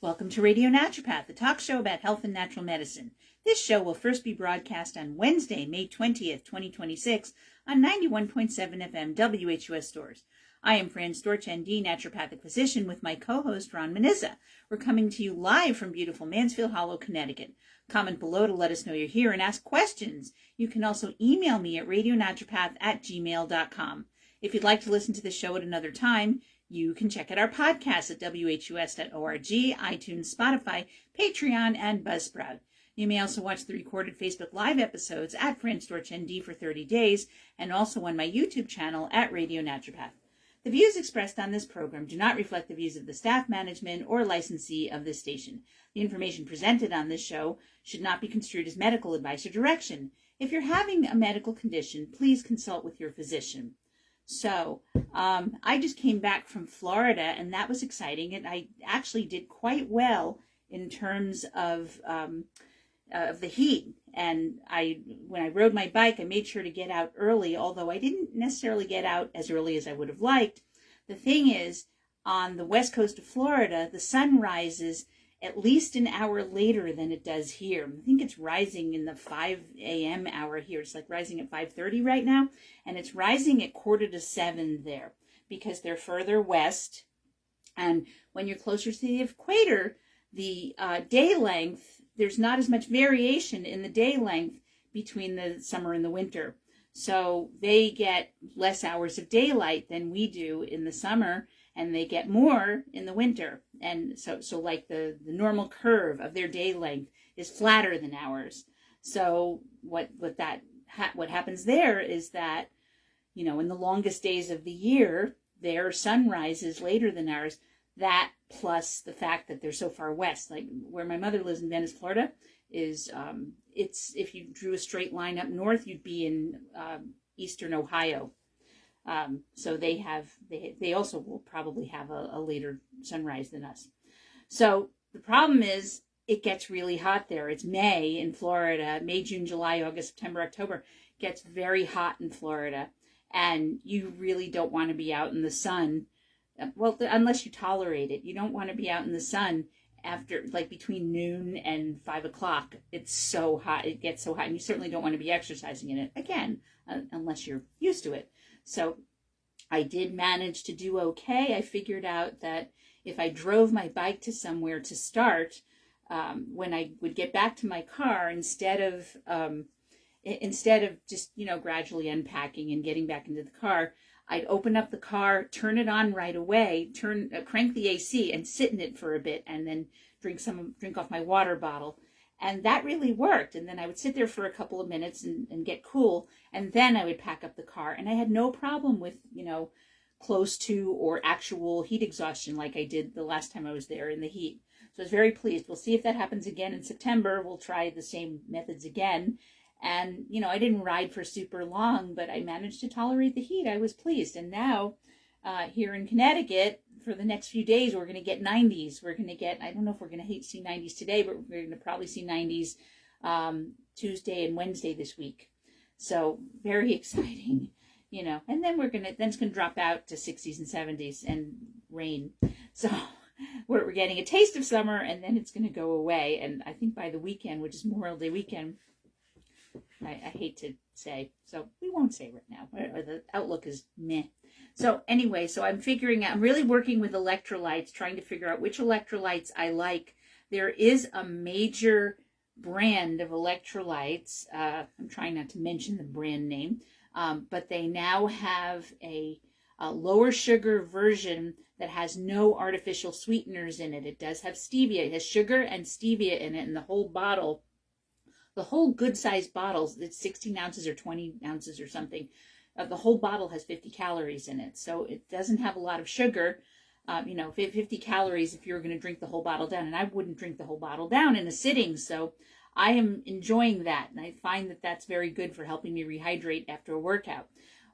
Welcome to Radio Naturopath, the talk show about health and natural medicine. This show will first be broadcast on Wednesday, May 20th, 2026 on 91.7 FM WHUS stores. I am Fran Storch, ND, naturopathic physician, with my co-host Ron Manizza. We're coming to you live from beautiful Mansfield Hollow, Connecticut. Comment below to let us know you're here and ask questions. You can also email me at radionaturopath@gmail.com. If you'd like to listen to the show at another time, you can check out our podcasts at whus.org, iTunes, Spotify, Patreon, and Buzzsprout. You may also watch the recorded Facebook Live episodes at Fran Storch ND for 30 days, and also on my YouTube channel at Radio Naturopath. The views expressed on this program do not reflect the views of the staff, management, or licensee of this station. The information presented on this show should not be construed as medical advice or direction. If you're having a medical condition, please consult with your physician. So, I just came back from Florida, and that was exciting. And I actually did quite well in terms of the heat. And when I rode my bike, I made sure to get out early, although I didn't necessarily get out as early as I would have liked. The thing is, on the west coast of Florida, the sun rises at least an hour later than it does here. I think it's rising in the 5 a.m. hour here. It's like rising at 5:30 right now, and it's rising at 6:45 there because they're further west. And when you're closer to the equator, the day length, there's not as much variation in the day length between the summer and the winter. So they get less hours of daylight than we do in the summer, and they get more in the winter. And so like the normal curve of their day length is flatter than ours. So what happens there is that, you know, in the longest days of the year, their sun rises later than ours. That plus the fact that they're so far west, like where my mother lives in Venice, Florida, is it's, if you drew a straight line up north, you'd be in eastern Ohio. So they also will probably have a later sunrise than us. So the problem is it gets really hot there. It's May in Florida, May, June, July, August, September, October. It gets very hot in Florida, and you really don't want to be out in the sun. Well, unless you tolerate it. You don't want to be out in the sun after, like, between noon and 5 o'clock. It's so hot. It gets so hot, and you certainly don't want to be exercising in it, again, unless you're used to it. So I did manage to do okay. I figured out that if I drove my bike to somewhere to start, when I would get back to my car, instead of just, you know, gradually unpacking and getting back into the car, I'd open up the car, turn it on right away, crank the AC and sit in it for a bit, and then drink off my water bottle. And that really worked. And then I would sit there for a couple of minutes and get cool. And then I would pack up the car. And I had no problem with, you know, close to or actual heat exhaustion like I did the last time I was there in the heat. So I was very pleased. We'll see if that happens again in September. We'll try the same methods again. And, you know, I didn't ride for super long, but I managed to tolerate the heat. I was pleased. And now here in Connecticut, for the next few days, we're going to get 90s. We're going to get, I don't know if we're going to see 90s today, but we're going to probably see 90s Tuesday and Wednesday this week. So very exciting, you know. And then it's going to drop out to 60s and 70s and rain. So we're getting a taste of summer, and then it's going to go away. And I think by the weekend, which is Memorial Day weekend, I hate to say, so we won't say right now. The outlook is meh. So anyway, I'm really working with electrolytes, trying to figure out which electrolytes I like. There is a major brand of electrolytes. I'm trying not to mention the brand name, but they now have a lower sugar version that has no artificial sweeteners in it. It does have stevia. It has sugar and stevia in it, and the whole good sized bottles, it's 16 ounces or 20 ounces or something. The whole bottle has 50 calories in it. So it doesn't have a lot of sugar. 50 calories if you're going to drink the whole bottle down. And I wouldn't drink the whole bottle down in a sitting. So I am enjoying that. And I find that that's very good for helping me rehydrate after a workout.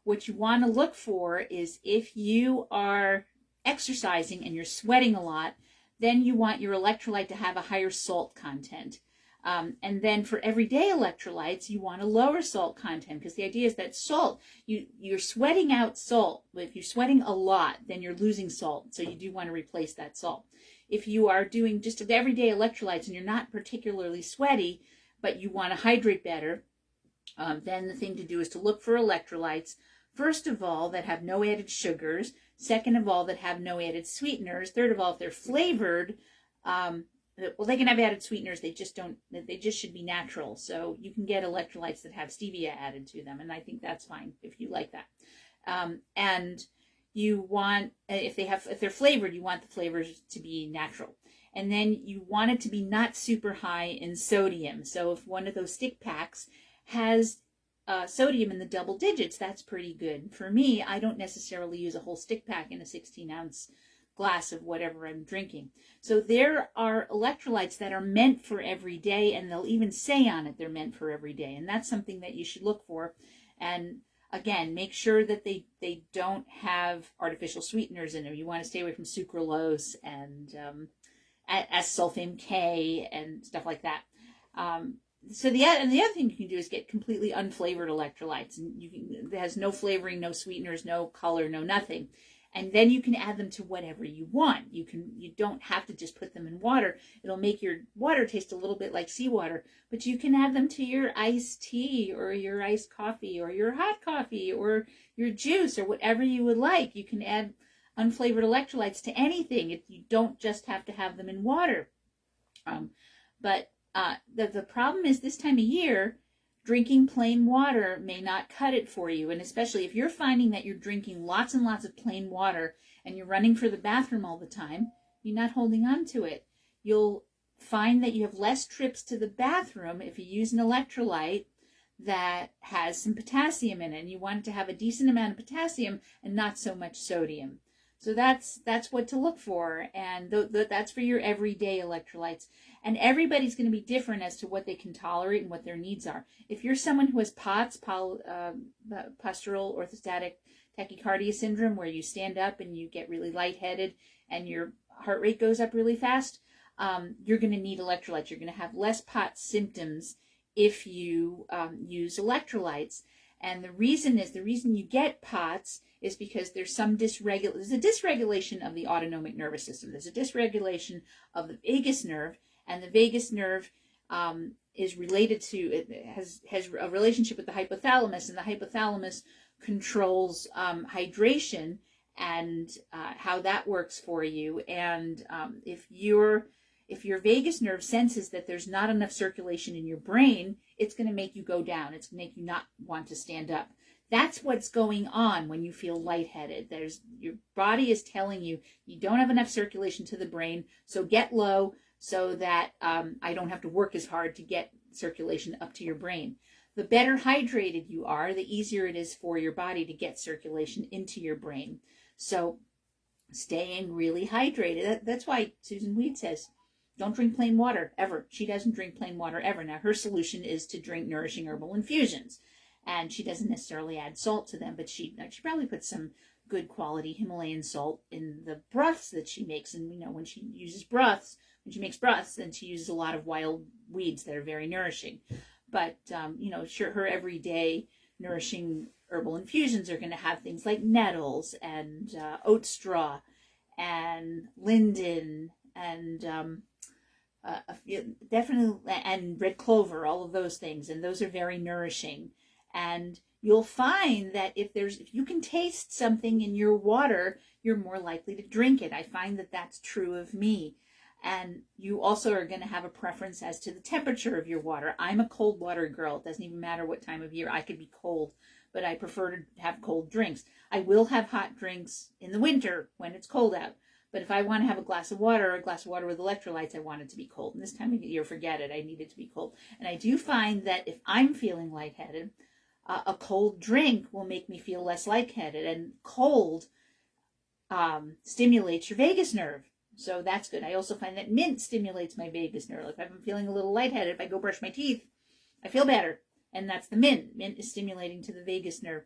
What you want to look for is if you are exercising and you're sweating a lot, then you want your electrolyte to have a higher salt content. And then for everyday electrolytes, you want a lower salt content, because the idea is that salt, you're sweating out salt. If you're sweating a lot, then you're losing salt. So you do want to replace that salt. If you are doing just everyday electrolytes and you're not particularly sweaty, but you want to hydrate better, then the thing to do is to look for electrolytes, first of all, that have no added sugars. Second of all, that have no added sweeteners. Third of all, if they're flavored, well, they can have added sweeteners. They just should be natural. So you can get electrolytes that have stevia added to them, and I think that's fine if you like that. And you want, if they're flavored, you want the flavors to be natural. And then you want it to be not super high in sodium. So if one of those stick packs has sodium in the double digits, that's pretty good. For me, I don't necessarily use a whole stick pack in a 16-ounce glass of whatever I'm drinking. So there are electrolytes that are meant for every day, and they'll even say on it they're meant for every day. And that's something that you should look for. And again, make sure that they don't have artificial sweeteners in them. You want to stay away from sucralose and S-sulfame K and stuff like that. So the other thing you can do is get completely unflavored electrolytes, and it has no flavoring, no sweeteners, no color, no nothing. And then you can add them to whatever you want. You don't have to just put them in water. It'll make your water taste a little bit like seawater, but you can add them to your iced tea or your iced coffee or your hot coffee or your juice or whatever you would like. You can add unflavored electrolytes to anything. You don't just have to have them in water. But the problem is this time of year, drinking plain water may not cut it for you. And especially if you're finding that you're drinking lots and lots of plain water and you're running for the bathroom all the time, you're not holding on to it. You'll find that you have less trips to the bathroom if you use an electrolyte that has some potassium in it. And you want it to have a decent amount of potassium and not so much sodium. So that's what to look for, and that's for your everyday electrolytes. And everybody's going to be different as to what they can tolerate and what their needs are. If you're someone who has POTS, postural orthostatic tachycardia syndrome, where you stand up and you get really lightheaded and your heart rate goes up really fast, you're going to need electrolytes. You're going to have less POTS symptoms if you use electrolytes. And the reason you get POTS is because there's a dysregulation of the autonomic nervous system. There's a dysregulation of the vagus nerve, and the vagus nerve is related to, it has a relationship with the hypothalamus, and the hypothalamus controls hydration and how that works for you. And if your vagus nerve senses that there's not enough circulation in your brain, it's going to make you go down. It's going to make you not want to stand up. That's what's going on when you feel lightheaded. Your body is telling you don't have enough circulation to the brain, so get low so that I don't have to work as hard to get circulation up to your brain. The better hydrated you are, the easier it is for your body to get circulation into your brain. So staying really hydrated. That's why Susan Weed says, don't drink plain water ever. She doesn't drink plain water ever. Now, her solution is to drink nourishing herbal infusions. And she doesn't necessarily add salt to them, but she probably puts some good quality Himalayan salt in the broths that she makes. And when she makes broths, then she uses a lot of wild weeds that are very nourishing. But sure, her everyday nourishing herbal infusions are going to have things like nettles and oat straw and linden and definitely and red clover, all of those things, and those are very nourishing. And you'll find that if you can taste something in your water, you're more likely to drink it. I find that that's true of me. And you also are going to have a preference as to the temperature of your water. I'm a cold water girl. It doesn't even matter what time of year. I could be cold, but I prefer to have cold drinks. I will have hot drinks in the winter when it's cold out. But if I want to have a glass of water with electrolytes, I want it to be cold. And this time of year, forget it. I need it to be cold. And I do find that if I'm feeling lightheaded, a cold drink will make me feel less lightheaded. And cold stimulates your vagus nerve. So that's good. I also find that mint stimulates my vagus nerve. If I'm feeling a little lightheaded, if I go brush my teeth, I feel better. And that's the mint. Mint is stimulating to the vagus nerve.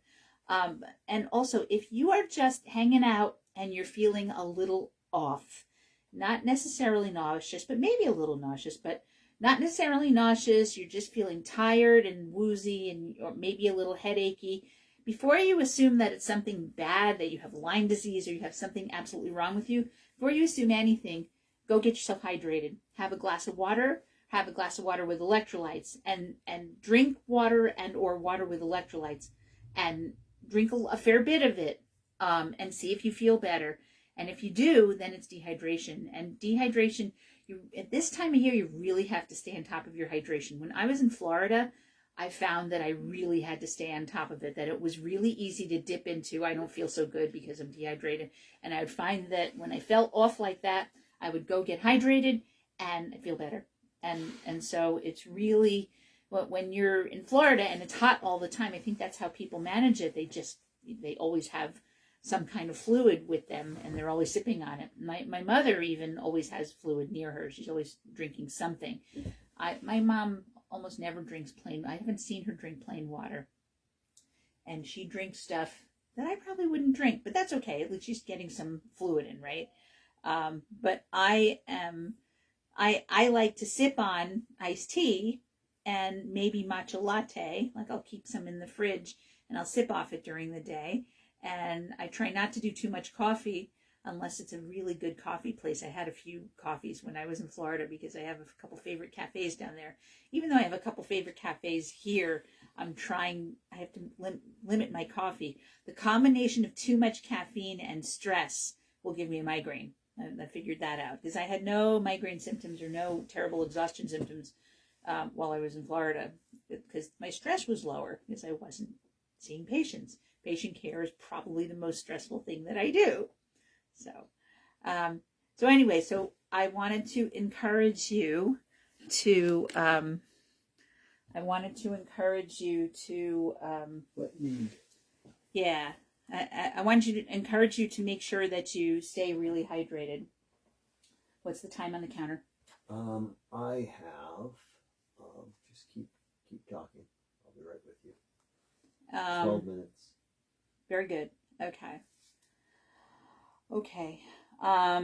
And also, if you are just hanging out and you're feeling a little off, not necessarily nauseous, but maybe a little nauseous, but not necessarily nauseous, you're just feeling tired and woozy and or maybe a little headachy, before you assume that it's something bad, that you have Lyme disease or you have something absolutely wrong with you, before you assume anything, go get yourself hydrated. Have a glass of water. Have a glass of water with electrolytes, and drink water and or water with electrolytes, and drink a fair bit of it, and see if you feel better. And if you do, then it's dehydration. And dehydration, at this time of year, you really have to stay on top of your hydration. When I was in Florida, I found that I really had to stay on top of it, that it was really easy to dip into. I don't feel so good because I'm dehydrated. And I would find that when I felt off like that, I would go get hydrated and I feel better. And so it's really, when you're in Florida and it's hot all the time, I think that's how people manage it. They always have some kind of fluid with them and they're always sipping on it. My mother even always has fluid near her. She's always drinking something. My mom almost never drinks I haven't seen her drink plain water. And she drinks stuff that I probably wouldn't drink, but that's okay. At least she's getting some fluid in, right? But I like to sip on iced tea and maybe matcha latte. Like I'll keep some in the fridge and I'll sip off it during the day. And I try not to do too much coffee unless it's a really good coffee place. I had a few coffees when I was in Florida because I have a couple favorite cafes down there. Even though I have a couple favorite cafes here, I have to limit my coffee. The combination of too much caffeine and stress will give me a migraine. I figured that out because I had no migraine symptoms or no terrible exhaustion symptoms while I was in Florida because my stress was lower because I wasn't seeing patients. Patient care is probably the most stressful thing that I do. So anyway, so I wanted to encourage you to yeah. I want you to encourage you to make sure that you stay really hydrated. What's the time on the counter? I have, just keep talking. I'll be right with you. 12 minutes. Very good. Okay. All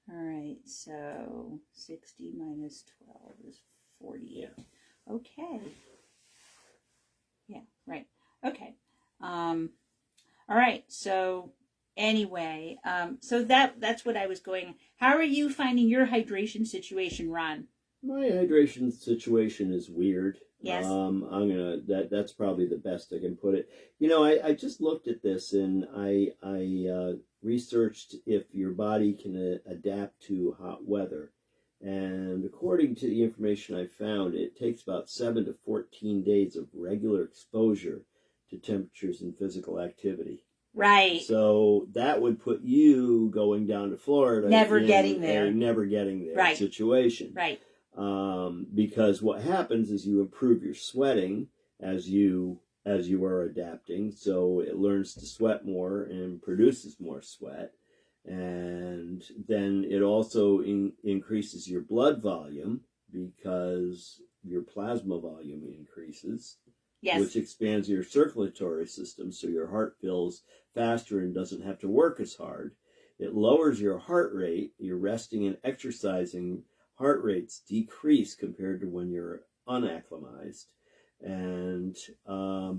right. So 60 minus 12 is 48. Yeah. Okay. Yeah. Right. Okay. All right. So anyway, so that's what I was going. How are you finding your hydration situation, Ron? My hydration situation is weird. Yes. That's probably the best I can put it. You know, I just looked at this and I researched if your body can adapt to hot weather. And according to the information I found, it takes about 7 to 14 days of regular exposure to temperatures and physical activity. Right. So that would put you going down to Florida. Never getting there. Right. Situation. Right. Because what happens is you improve your sweating as you are adapting. So it learns to sweat more and produces more sweat. And then it also increases your blood volume because your plasma volume increases. Yes. Which expands your circulatory system so your heart fills faster and doesn't have to work as hard. It lowers your heart rate. Your resting and exercising heart rates decrease compared to when you're unacclimatized. And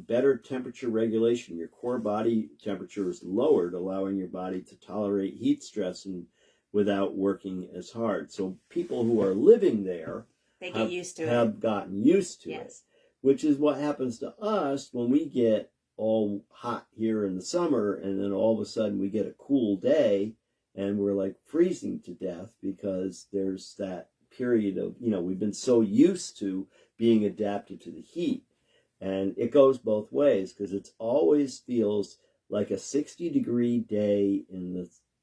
better temperature regulation. Your core body temperature is lowered, allowing your body to tolerate heat stress and without working as hard. So people who are living there have gotten used to it. Which is what happens to us when we get all hot here in the summer and then all of a sudden we get a cool day and we're like freezing to death because there's that period of, we've been so used to being adapted to the heat. And it goes both ways because it always feels like a 60-degree day in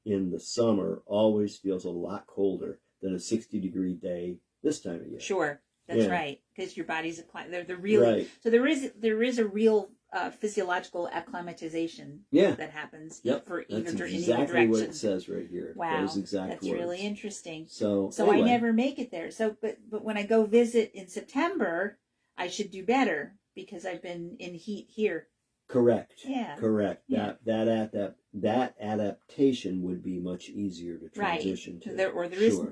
the summer always feels a lot colder than a 60-degree day this time of year. Sure. That's right, because your body's they're really right. So there is a real physiological acclimatization that happens for either direction. That's exactly what it says right here. Wow, those exact that's words. Really interesting. So anyway. I never make it there. So but when I go visit in September, I should do better because I've been in heat here. Correct. Yeah. Correct. Yeah. That adaptation would be much easier to transition to.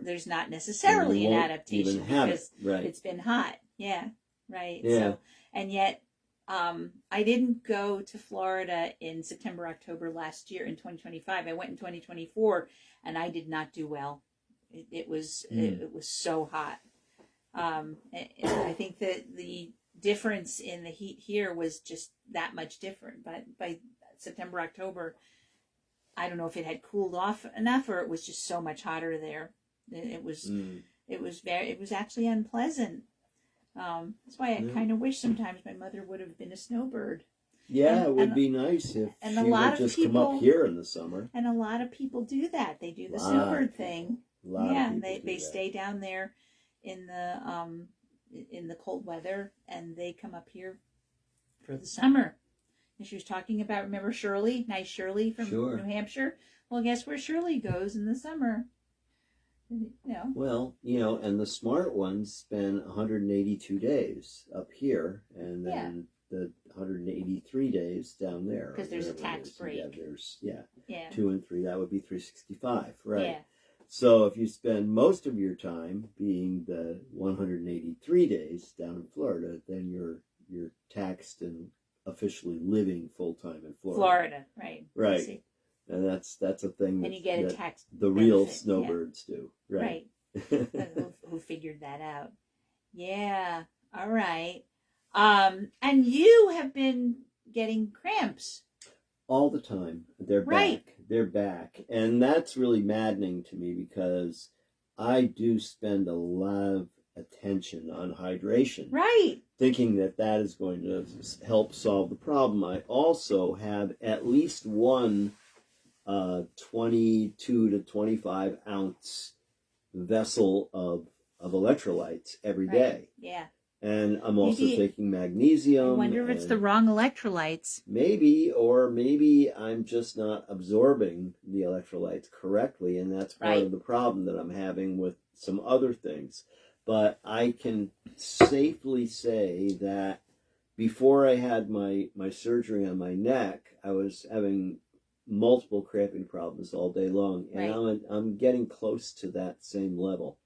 There's not necessarily an adaptation because Right. it's been hot. Yeah. Right. Yeah. So, and yet, I didn't go to Florida in September, October last year in 2025. I went in 2024 and I did not do well. It was so hot. And I think that the difference in the heat here was just that much different. But by September, October, I don't know if it had cooled off enough or it was just so much hotter there. It was actually unpleasant. That's why I kind of wish sometimes my mother would have been a snowbird. Yeah, it would be nice if she would just come up here in the summer. And a lot of people do that. They do the snowbird thing. They stay down there in the cold weather and they come up here for the summer. And she was talking about, remember Shirley, nice Shirley from New Hampshire? Well, guess where Shirley goes in the summer? Well, and the smart ones spend 182 days up here and then the 183 days down there. Because there's a tax break. Yeah, there's 2 and 3. That would be 365, right? Yeah. So if you spend most of your time being the 183 days down in Florida, then you're taxed and officially living full time in Florida. Right. Right. And that's a thing. And you get a tax. The real snowbirds do. Right. Who figured that out? Yeah. All right. And you have been getting cramps all the time. They're back. They're back, and that's really maddening to me because I do spend a lot of attention on hydration. Right. Thinking that is going to help solve the problem. I also have at least one 22 to 25 ounce vessel of electrolytes every day. Yeah. And I'm also taking magnesium. I wonder if it's the wrong electrolytes. Maybe I'm just not absorbing the electrolytes correctly, and that's part of the problem that I'm having with some other things. But I can safely say that before I had my surgery on my neck, I was having multiple cramping problems all day long, and I'm getting close to that same level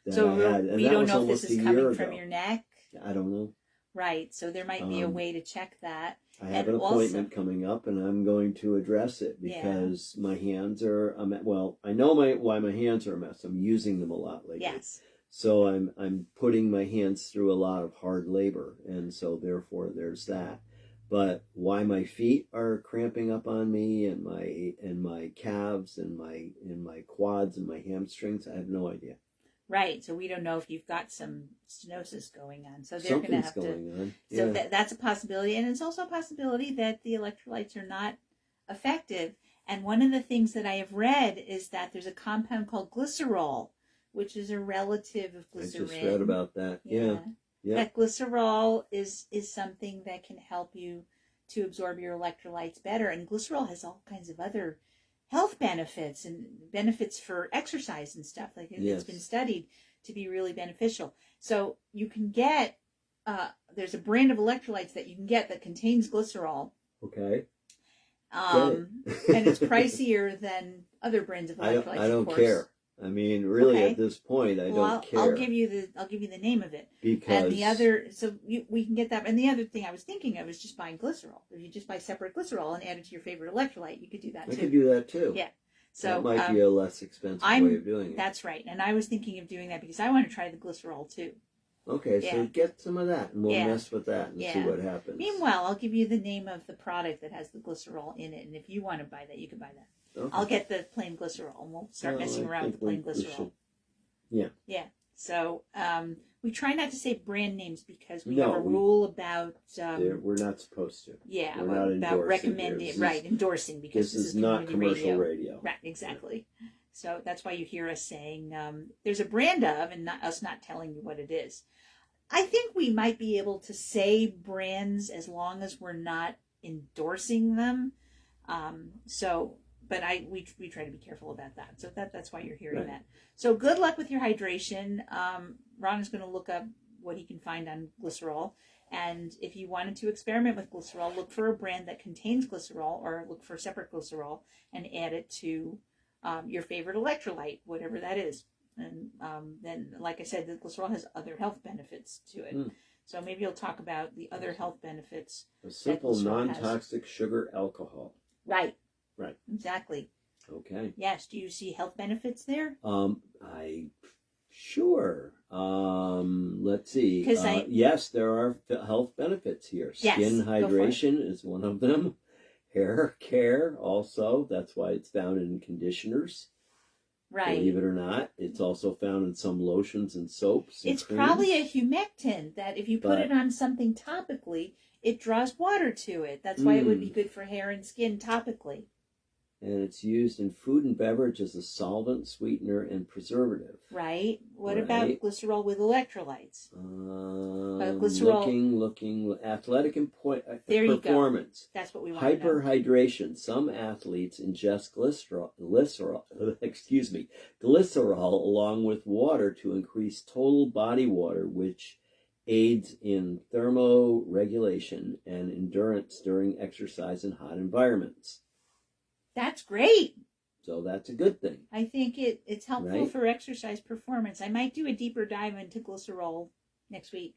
that I had. And we don't know if this is coming from your neck. I don't know. Right, so there might be a way to check that. I have an appointment coming up, and I'm going to address it because my hands are I know why my hands are a mess. I'm using them a lot lately. Yes. So I'm putting my hands through a lot of hard labor, and so therefore there's that. But why my feet are cramping up on me and my calves and my quads and my hamstrings, I have no idea. Right, so we don't know if you've got some stenosis going on. So they're going to have to. So that's a possibility, and it's also a possibility that the electrolytes are not effective. And one of the things that I have read is that there's a compound called glycerol, which is a relative of glycerin. I just read about that. Yeah. That glycerol is something that can help you to absorb your electrolytes better, and glycerol has all kinds of other health benefits and benefits for exercise and stuff. Like it's been studied to be really beneficial. So you can get there's a brand of electrolytes that you can get that contains glycerol. Okay. And it's pricier than other brands of electrolytes. I don't care. I mean, really, at this point, I don't care. I'll give you the name of it. Because and the other, we can get that. And the other thing I was thinking of is just buying glycerol. If you just buy separate glycerol and add it to your favorite electrolyte, you could do that too. I could do that too. Yeah. So that might be a less expensive way of doing it. That's right. And I was thinking of doing that because I want to try the glycerol too. Okay, so get some of that, and we'll mess with that and see what happens. Meanwhile, I'll give you the name of the product that has the glycerol in it, and if you want to buy that, you can buy that. Okay. I'll get the plain glycerol, and we'll start messing around with the plain glycerol. Yeah. So we try not to say brand names because we have a rule about... we're not supposed to. Yeah, we're not about recommending, endorsing, because this is not commercial radio. Right, exactly. Yeah. So that's why you hear us saying there's a brand of, and us not telling you what it is. I think we might be able to say brands as long as we're not endorsing them. But we try to be careful about that. So that's why you're hearing that. So good luck with your hydration. Ron is going to look up what he can find on glycerol. And if you wanted to experiment with glycerol, look for a brand that contains glycerol, or look for separate glycerol and add it to your favorite electrolyte, whatever that is. And then, like I said, the glycerol has other health benefits to it. So maybe you'll talk about the other health benefits. A simple, non-toxic sugar alcohol. Right. Right. Exactly. Okay. Yes. Do you see health benefits there? Sure. Let's see. Yes, there are health benefits here. Skin hydration is one of them. Hair care also. That's why it's found in conditioners. Right. Believe it or not, it's also found in some lotions and soaps. And it's creams. Probably a humectant that if you put it on something topically, it draws water to it. That's why it would be good for hair and skin topically. And it's used in food and beverage as a solvent, sweetener, and preservative. Right. What about glycerol with electrolytes? Glycerol. Looking. Athletic there you performance. Go. That's what we want to know. Hyperhydration. Some athletes ingest glycerol along with water to increase total body water, which aids in thermoregulation and endurance during exercise in hot environments. That's great. So that's a good thing. I think it's helpful for exercise performance. I might do a deeper dive into glycerol next week.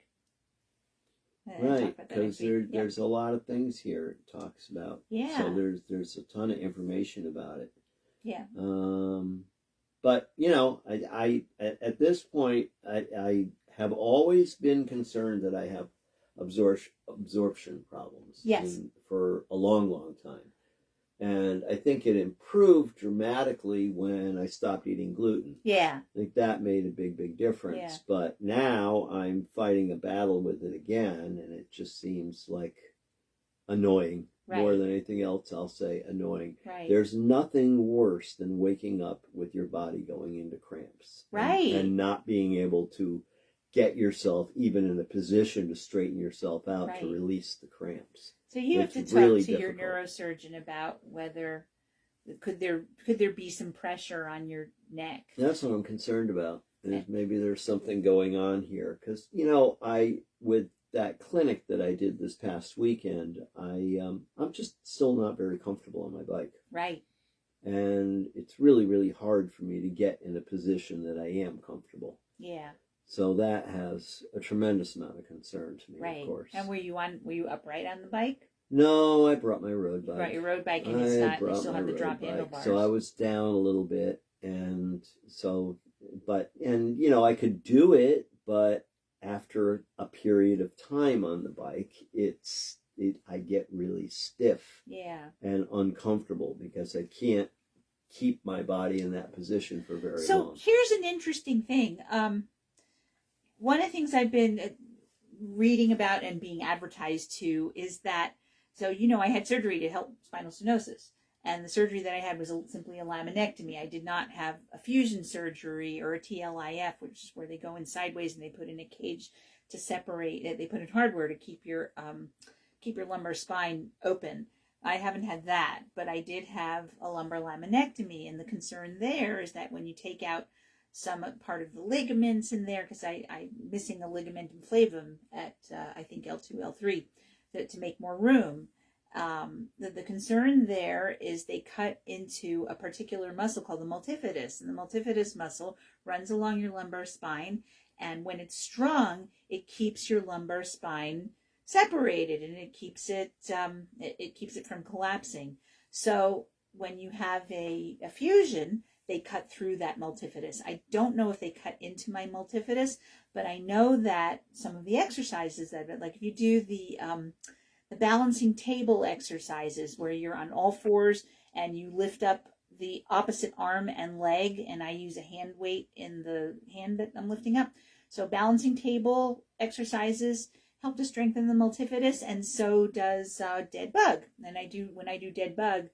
Right, because there's a lot of things here it talks about. Yeah. So there's a ton of information about it. Yeah. But I at this point I have always been concerned that I have absorption problems. Yes. For a long time. And I think it improved dramatically when I stopped eating gluten. Yeah. I think that made a big difference. Yeah. But now I'm fighting a battle with it again, and it just seems like annoying. Right. More than anything else, I'll say annoying. Right. There's nothing worse than waking up with your body going into cramps. Right. And not being able to get yourself even in a position to straighten yourself out to release the cramps. So you have to talk to your neurosurgeon about whether could there be some pressure on your neck. That's what I'm concerned about. Maybe there's something going on here because with that clinic that I did this past weekend, I'm just still not very comfortable on my bike. Right. And it's really hard for me to get in a position that I am comfortable. Yeah. So that has a tremendous amount of concern to me, of course. And were you upright on the bike? No, I brought my road bike. You brought your road bike, and you still have the drop handlebars. So I was down a little bit, and I could do it, but after a period of time on the bike, I get really stiff. Yeah. And uncomfortable because I can't keep my body in that position for very long. So here's an interesting thing. One of the things I've been reading about and being advertised to is that, I had surgery to help spinal stenosis. And the surgery that I had was simply a laminectomy. I did not have a fusion surgery or a TLIF, which is where they go in sideways and they put in a cage to separate it. They put in hardware to keep your lumbar spine open. I haven't had that, but I did have a lumbar laminectomy. And the concern there is that when you take out some part of the ligaments in there, because I'm missing a ligamentum flavum at, I think, L2, L3, to make more room. The concern there is they cut into a particular muscle called the multifidus. And the multifidus muscle runs along your lumbar spine. And when it's strong, it keeps your lumbar spine separated, and it keeps it from collapsing. So when you have a fusion, they cut through that multifidus. I don't know if they cut into my multifidus, but I know that some of the exercises like if you do the balancing table exercises where you're on all fours and you lift up the opposite arm and leg, and I use a hand weight in the hand that I'm lifting up. So balancing table exercises help to strengthen the multifidus, and so does dead bug. And when I do dead bug,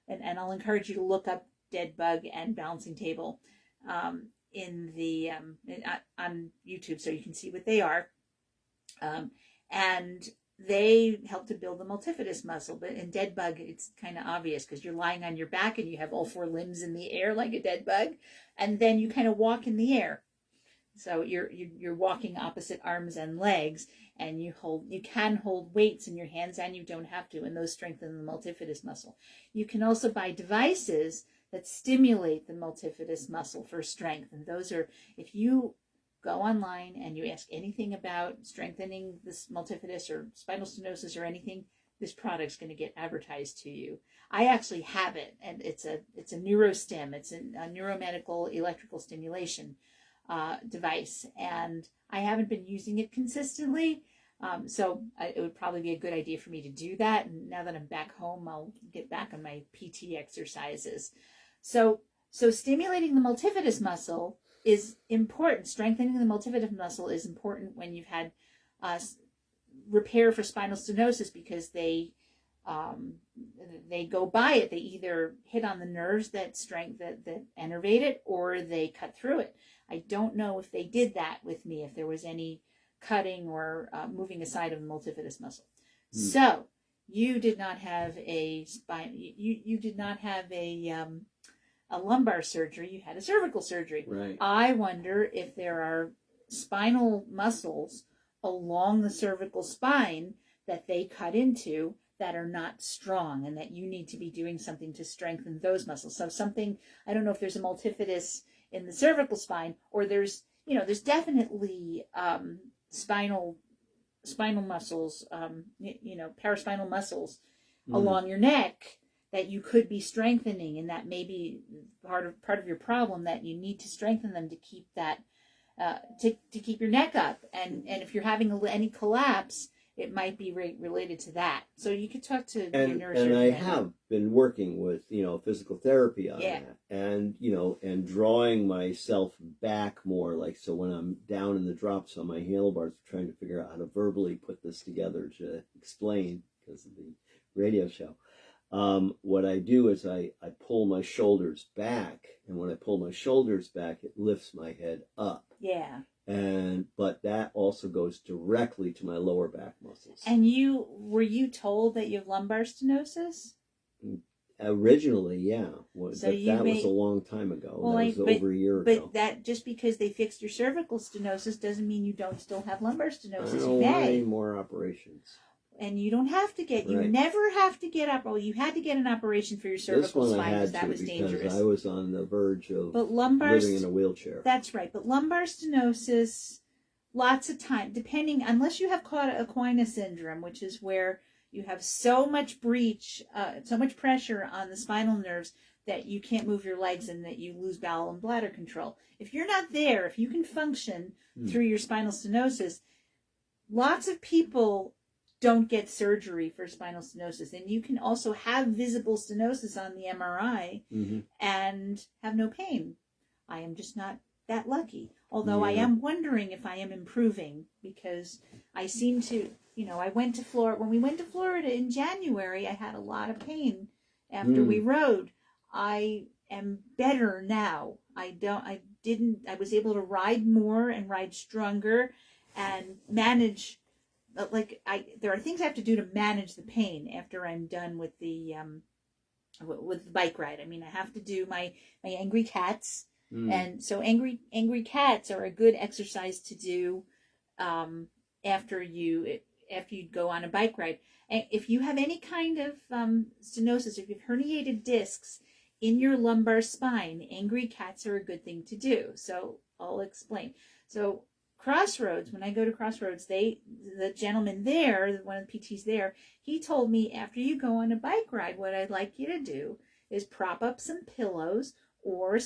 and I'll encourage you to look up dead bug and balancing table on YouTube so you can see what they are. And they help to build the multifidus muscle. But in dead bug, it's kind of obvious because you're lying on your back and you have all four limbs in the air like a dead bug. And then you kind of walk in the air. So you're walking opposite arms and legs, and you can hold weights in your hands, and you don't have to, and those strengthen the multifidus muscle. You can also buy devices that stimulate the multifidus muscle for strength, and those are, if you go online and you ask anything about strengthening this multifidus or spinal stenosis or anything, this product's going to get advertised to you. I actually have it, and it's a neurostim. It's a neuromedical electrical stimulation device, and I haven't been using it consistently, so it would probably be a good idea for me to do that. And now that I'm back home, I'll get back on my PT exercises. So stimulating the multifidus muscle is important. Strengthening the multifidus muscle is important when you've had repair for spinal stenosis, because they go by it. They either hit on the nerves that innervate it, or they cut through it. I don't know if they did that with me, if there was any cutting or moving aside of the multifidus muscle. So you did not have a spine. You did not have a lumbar surgery. You had a cervical surgery. Right. I wonder if there are spinal muscles along the cervical spine that they cut into that are not strong, and that you need to be doing something to strengthen those muscles. So something, I don't know if there's a multifidus in the cervical spine, or there's definitely spinal muscles, paraspinal muscles along your neck that you could be strengthening, and that may be part of your problem, that you need to strengthen them to keep that to keep your neck up, and if you're having any collapse, it might be related to that. So you could talk to your neurosurgeon. And I have been working with physical therapy on that, and and drawing myself back more, like, so when I'm down in the drops on my handlebars, trying to figure out how to verbally put this together to explain because of the radio show. What I do is I pull my shoulders back, and when I pull my shoulders back, it lifts my head up. Yeah. But that also goes directly to my lower back muscles. And were you told that you have lumbar stenosis? Originally, yeah. So that was a long time ago. Well, that was over a year ago. But that, just because they fixed your cervical stenosis doesn't mean you don't still have lumbar stenosis. I don't want any more operations. And you don't have to get, you never have to get up. Well, you had to get an operation for your cervical spine because that was dangerous. Because I was on the verge of living in a wheelchair. That's right. But lumbar stenosis, lots of time, unless you have Aquinas syndrome, which is where you have so much breach, so much pressure on the spinal nerves that you can't move your legs and that you lose bowel and bladder control. If you're not there, if you can function through your spinal stenosis, lots of people don't get surgery for spinal stenosis. And you can also have visible stenosis on the MRI and have no pain. I am just not that lucky. Although I am wondering if I am improving, because I seem to, I went to Florida. When we went to Florida in January, I had a lot of pain after we rode. I am better now. I was able to ride more and ride stronger and manage. There are things I have to do to manage the pain after I'm done with the bike ride. I mean, I have to do my angry cats, and so angry cats are a good exercise to do after you go on a bike ride. And if you have any kind of stenosis, if you've herniated discs in your lumbar spine, angry cats are a good thing to do. So I'll explain. So Crossroads, when I go to Crossroads, the gentleman there, one of the PTs there, he told me, after you go on a bike ride, what I'd like you to do is prop up some pillows or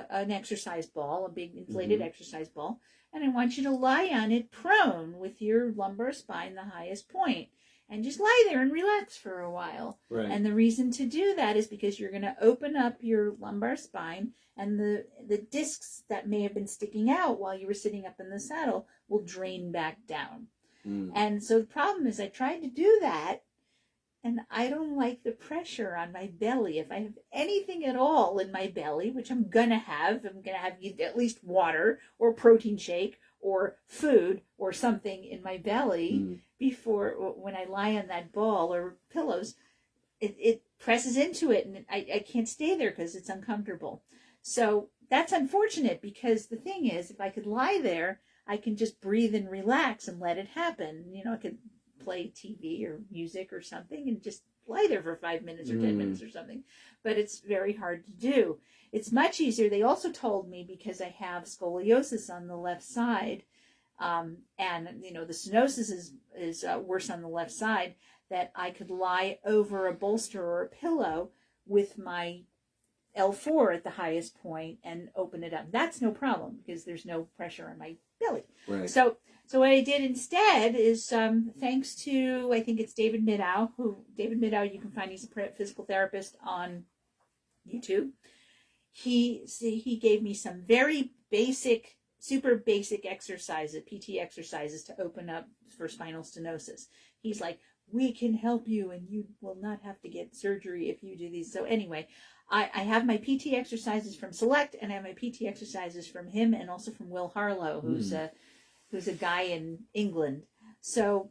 an exercise ball, a big inflated exercise ball, and I want you to lie on it prone with your lumbar spine the highest point, and just lie there and relax for a while. Right. And the reason to do that is because you're going to open up your lumbar spine, and the discs that may have been sticking out while you were sitting up in the saddle will drain back down. And so the problem is I tried to do that, and I don't like the pressure on my belly. If I have anything at all in my belly, which I'm going to have at least water or protein shake or food or something in my belly before, when I lie on that ball or pillows, it presses into it, and I can't stay there because it's uncomfortable. So that's unfortunate, because the thing is, if I could lie there, I can just breathe and relax and let it happen. You know, I could play TV or music or something and just lie there for 5 minutes or 10 minutes or something. But it's very hard to do. It's much easier. They also told me, because I have scoliosis on the left side, and, you know, the stenosis is worse on the left side, that I could lie over a bolster or a pillow with my L4 at the highest point and open it up. That's no problem, because there's no pressure on my belly. Right. So what I did instead is, thanks to, I think it's David Middow, you can find, he's a physical therapist on YouTube. He gave me some very basic, super basic exercises, PT exercises, to open up for spinal stenosis. He's like, we can help you, and you will not have to get surgery if you do these. So anyway, I have my PT exercises from Select, and I have my PT exercises from him, and also from Will Harlow, who's a guy in England. So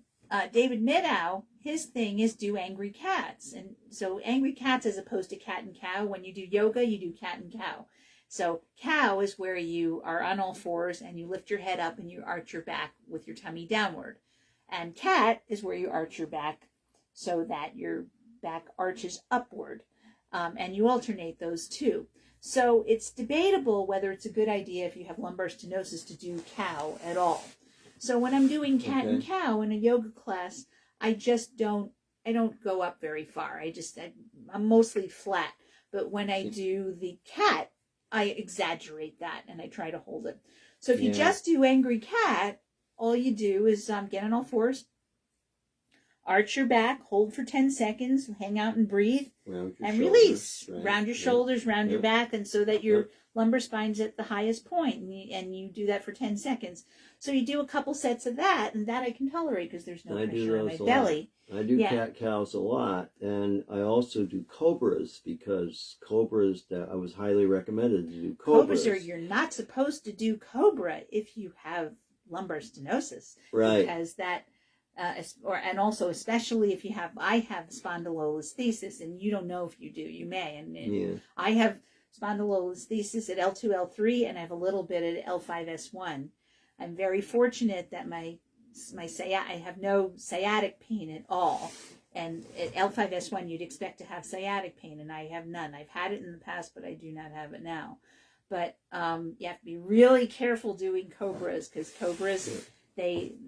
David Middow, his thing is do angry cats. And so angry cats, as opposed to cat and cow. When you do yoga, you do cat and cow. So cow is where you are on all fours and you lift your head up and you arch your back with your tummy downward. And cat is where you arch your back so that your back arches upward. And you alternate those two. So it's debatable whether it's a good idea, if you have lumbar stenosis, to do cow at all. So when I'm doing cat and cow in a yoga class, I don't go up very far. I'm mostly flat. But when I do the cat, I exaggerate that and I try to hold it. So if you just do angry cat, all you do is get on all fours, arch your back, hold for 10 seconds, hang out and breathe, and release. Right. Round your shoulders, round your back, and so that your lumbar spine's at the highest point, and you do that for 10 seconds. So you do a couple sets of that, and that I can tolerate because there's no pressure on my belly. I do cat-cows a lot, and I also do cobras, because cobras, that I was highly recommended to do cobras. You're not supposed to do cobra if you have lumbar stenosis. Right. Because that... and also especially if I have spondylolisthesis, and you don't know if you do, you may, and I have spondylolisthesis at L2, L3, and I have a little bit at L5S1. I'm very fortunate that I have no sciatic pain at all, and at L5S1 you'd expect to have sciatic pain, and I have none. I've had it in the past, but I do not have it now. But you have to be really careful doing cobras, because cobras, the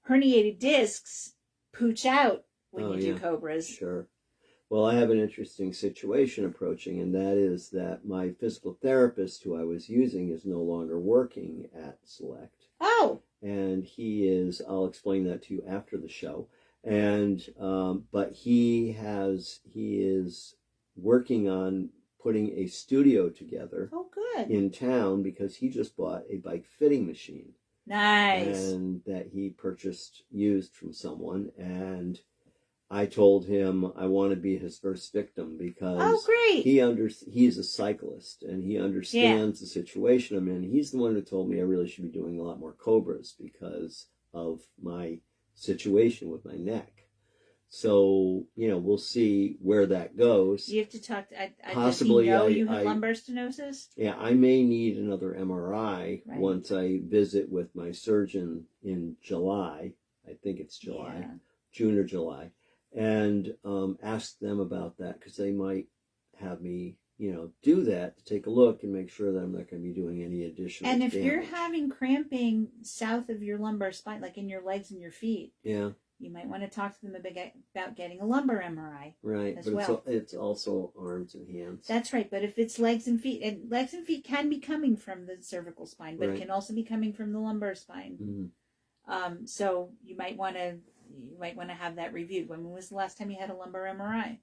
herniated discs pooch out when you do cobras. Sure. Well, I have an interesting situation approaching, and that is that my physical therapist who I was using is no longer working at Select. Oh. And he is, I'll explain that to you after the show. And, but he is working on putting a studio together. Oh, good. In town, because he just bought a bike fitting machine. Nice. And that he purchased used from someone, and I told him I want to be his first victim, because he's a cyclist and he understands the situation I'm in. He's the one who told me I really should be doing a lot more cobras because of my situation with my neck. So, we'll see where that goes. You have to talk to, possibly, does he know you have lumbar stenosis? Yeah, I may need another MRI once I visit with my surgeon in July. I think it's July, June or July. And ask them about that, because they might have me, do that to take a look and make sure that I'm not going to be doing any additional And if damage. you're having cramping south of your lumbar spine, like in your legs and your feet, you might want to talk to them about getting a lumbar MRI. Right, but it's also arms and hands. That's right, but if it's legs and feet, and legs and feet can be coming from the cervical spine, but it can also be coming from the lumbar spine. Mm-hmm. So you might want to have that reviewed. When was the last time you had a lumbar MRI?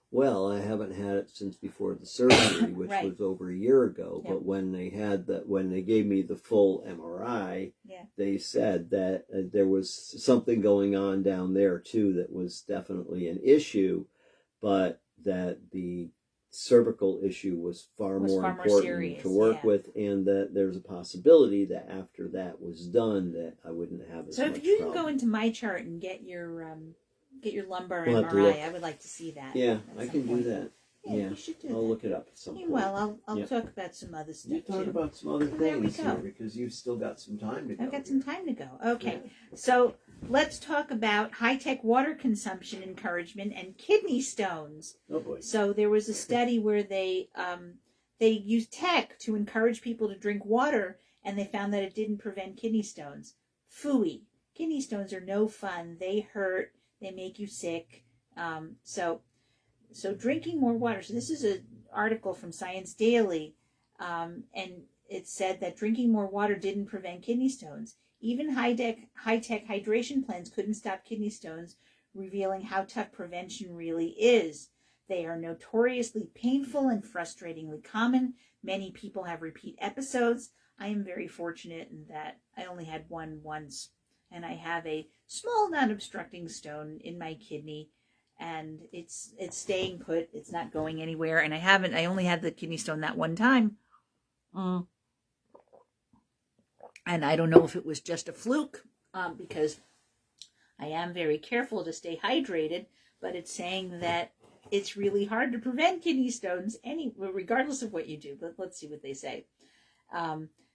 Well, I haven't had it since before the surgery, which was over a year ago. But when they gave me the full MRI, they said that there was something going on down there too that was definitely an issue, but that the cervical issue was far more important serious, to work with, and that there's a possibility that after that was done that I wouldn't have as much problem. So if you can go into my chart and get your lumbar MRI, I would like to see that. Yeah, I can do that. Yeah, you should do I'll that. look it up at some point. Well, I'll Yep. talk about some other stuff You talk too. about some other There we things go. here because you've still got some time to go. I've got some time to go. Okay, Yeah. so let's talk about high-tech water consumption encouragement and kidney stones. Oh boy. So there was a study where they used tech to encourage people to drink water, and they found that it didn't prevent kidney stones. Phooey. Kidney stones are no fun. They hurt. They make you sick. So drinking more water. So this is an article from Science Daily, and it said that drinking more water didn't prevent kidney stones. Even high-tech hydration plans couldn't stop kidney stones, revealing how tough prevention really is. They are notoriously painful and frustratingly common. Many people have repeat episodes. I am very fortunate in that I only had one once, and I have a small non-obstructing stone in my kidney, and it's staying put. It's not going anywhere, and I only had the kidney stone that one time. And I don't know if it was just a fluke, because I am very careful to stay hydrated, but it's saying that it's really hard to prevent kidney stones regardless of what you do. But let's see what they say.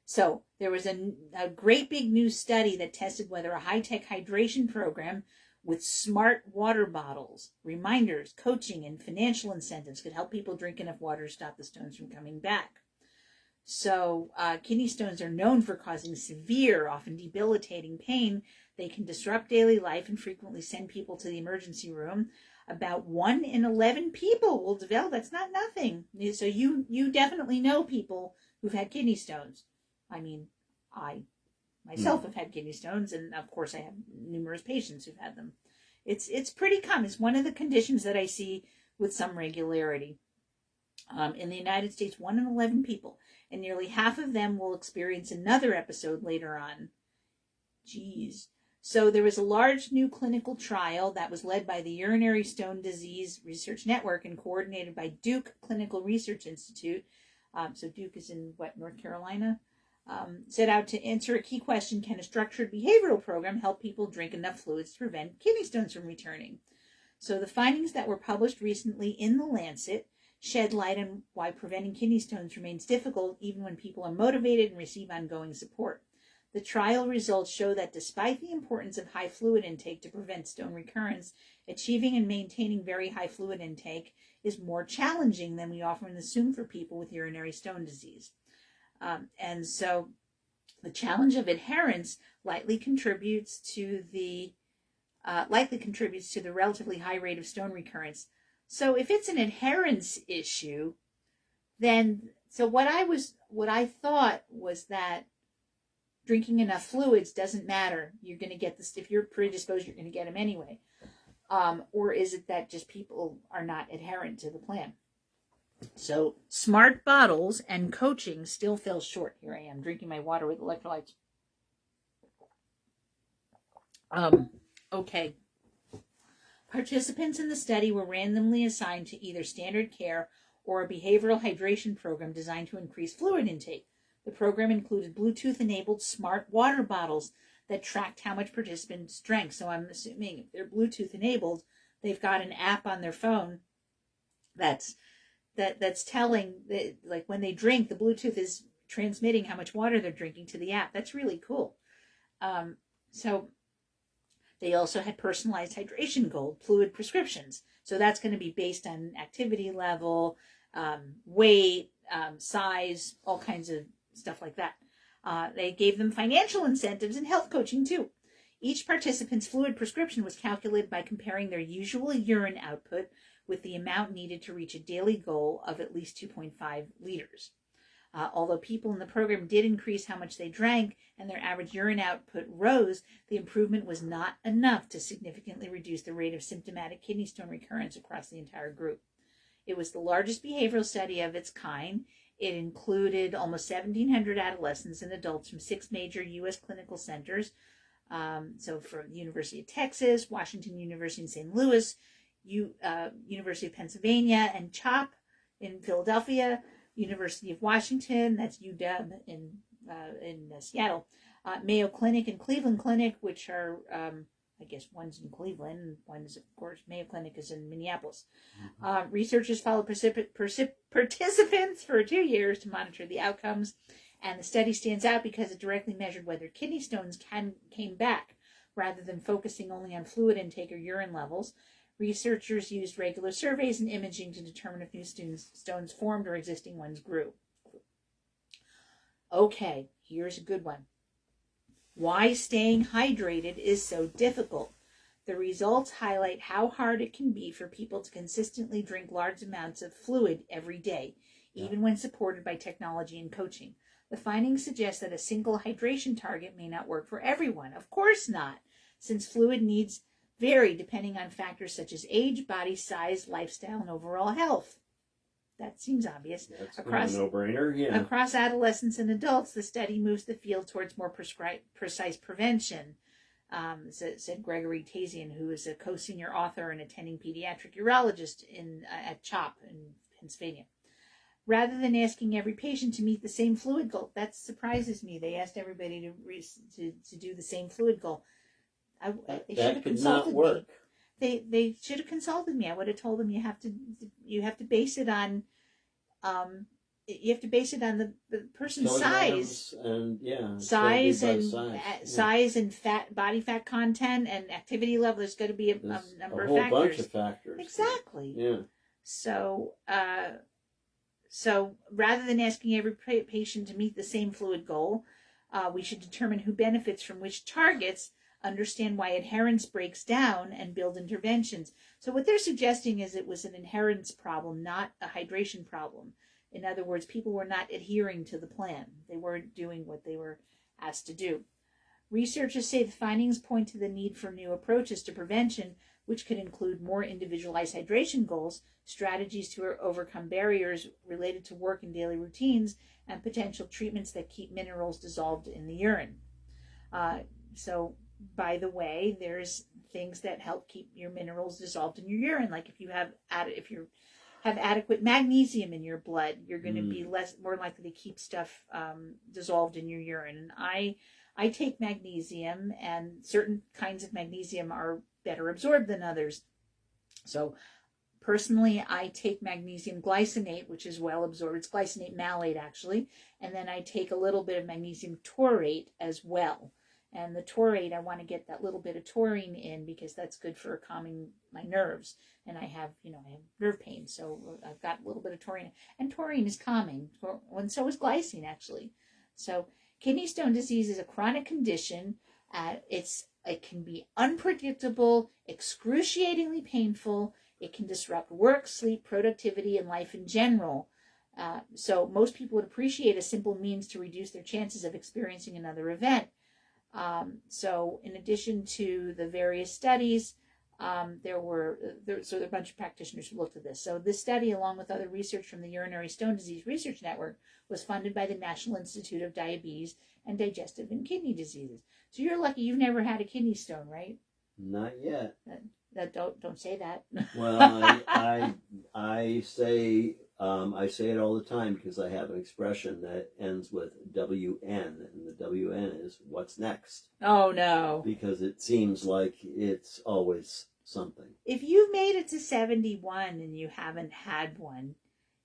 So there was a great big new study that tested whether a high-tech hydration program with smart water bottles, reminders, coaching, and financial incentives could help people drink enough water to stop the stones from coming back. So kidney stones are known for causing severe, often debilitating pain. They can disrupt daily life and frequently send people to the emergency room. About 1 in 11 people will develop. That's not nothing. So you definitely know people who've had kidney stones. I mean, I myself have had kidney stones, and of course I have numerous patients who've had them. It's pretty common. It's one of the conditions that I see with some regularity. In the United States, 1 in 11 people, and nearly half of them will experience another episode later on. Jeez. So there was a large new clinical trial that was led by the Urinary Stone Disease Research Network and coordinated by Duke Clinical Research Institute. So Duke is in, North Carolina? Set out to answer a key question: can a structured behavioral program help people drink enough fluids to prevent kidney stones from returning? So the findings that were published recently in The Lancet shed light on why preventing kidney stones remains difficult even when people are motivated and receive ongoing support. The trial results show that despite the importance of high fluid intake to prevent stone recurrence, achieving and maintaining very high fluid intake is more challenging than we often assume for people with urinary stone disease. And so the challenge of adherence likely contributes to the relatively high rate of stone recurrence. So if it's an adherence issue, then what I thought was that drinking enough fluids doesn't matter. You're going to get this. If you're predisposed, you're going to get them anyway. Or is it that just people are not adherent to the plan? So smart bottles and coaching still fell short. Here I am drinking my water with electrolytes. Okay. Participants in the study were randomly assigned to either standard care or a behavioral hydration program designed to increase fluid intake. The program included Bluetooth-enabled smart water bottles that tracked how much participants drank. So I'm assuming if they're Bluetooth-enabled, they've got an app on their phone that's telling, like when they drink, the Bluetooth is transmitting how much water they're drinking to the app. That's really cool. So they also had personalized hydration goal, fluid prescriptions. So that's going to be based on activity level, weight, size, all kinds of stuff like that. They gave them financial incentives and health coaching too. Each participant's fluid prescription was calculated by comparing their usual urine output with the amount needed to reach a daily goal of at least 2.5 liters. Although people in the program did increase how much they drank and their average urine output rose, the improvement was not enough to significantly reduce the rate of symptomatic kidney stone recurrence across the entire group. It was the largest behavioral study of its kind. It included almost 1,700 adolescents and adults from 6 major U.S. clinical centers. So from the University of Texas, Washington University in St. Louis, University of Pennsylvania, and CHOP in Philadelphia, University of Washington, that's UW in Seattle, Mayo Clinic and Cleveland Clinic, which are, I I guess one's in Cleveland, and one's, of course, Mayo Clinic is in Minneapolis. Researchers followed participants for 2 years to monitor the outcomes, and the study stands out because it directly measured whether kidney stones came back, rather than focusing only on fluid intake or urine levels. Researchers used regular surveys and imaging to determine if new stones formed or existing ones grew. Okay, here's a good one. Why staying hydrated is so difficult. The results highlight how hard it can be for people to consistently drink large amounts of fluid every day, even when supported by technology and coaching. The findings suggest that a single hydration target may not work for everyone. Of course not, since fluid needs vary depending on factors such as age, body size, lifestyle, and overall health. That seems obvious. That's a no-brainer, yeah. Across adolescents and adults, the study moves the field towards more precise prevention, said Gregory Tazian, who is a co-senior author and attending pediatric urologist at CHOP in Pennsylvania. Rather than asking every patient to meet the same fluid goal, that surprises me. They asked everybody to do the same fluid goal. That could not work. They should have consulted me. I would have told them you have to base it on the person's size and size and body fat content and activity level. There's got to be a number of factors. A whole bunch of factors. Exactly. Yeah. So rather than asking every patient to meet the same fluid goal, we should determine who benefits from which targets, understand why adherence breaks down, and build interventions. So what they're suggesting is it was an adherence problem, not a hydration problem. In other words, people were not adhering to the plan. They weren't doing what they were asked to do. Researchers say the findings point to the need for new approaches to prevention, which could include more individualized hydration goals, strategies to overcome barriers related to work and daily routines, and potential treatments that keep minerals dissolved in the urine. So, by the way, there's things that help keep your minerals dissolved in your urine. Like if you have adequate magnesium in your blood, you're going to be more likely to keep stuff dissolved in your urine. And I take magnesium, and certain kinds of magnesium are better absorbed than others. So personally, I take magnesium glycinate, which is well absorbed. It's glycinate malate, actually. And then I take a little bit of magnesium taurate as well. And the taurate, I want to get that little bit of taurine in because that's good for calming my nerves. And I have nerve pain, so I've got a little bit of taurine. And taurine is calming, and so is glycine, actually. So kidney stone disease is a chronic condition. It can be unpredictable, excruciatingly painful. It can disrupt work, sleep, productivity, and life in general. So most people would appreciate a simple means to reduce their chances of experiencing another event. So in addition to the various studies, there were a bunch of practitioners who looked at this. So this study, along with other research from the Urinary Stone Disease Research Network, was funded by the National Institute of Diabetes and Digestive and Kidney Diseases. So you're lucky you've never had a kidney stone, right? Not yet. Don't say that. Well, I say it all the time because I have an expression that ends with WN, and the WN is what's next. Oh no! Because it seems like it's always something. If you've made it to 71 and you haven't had one,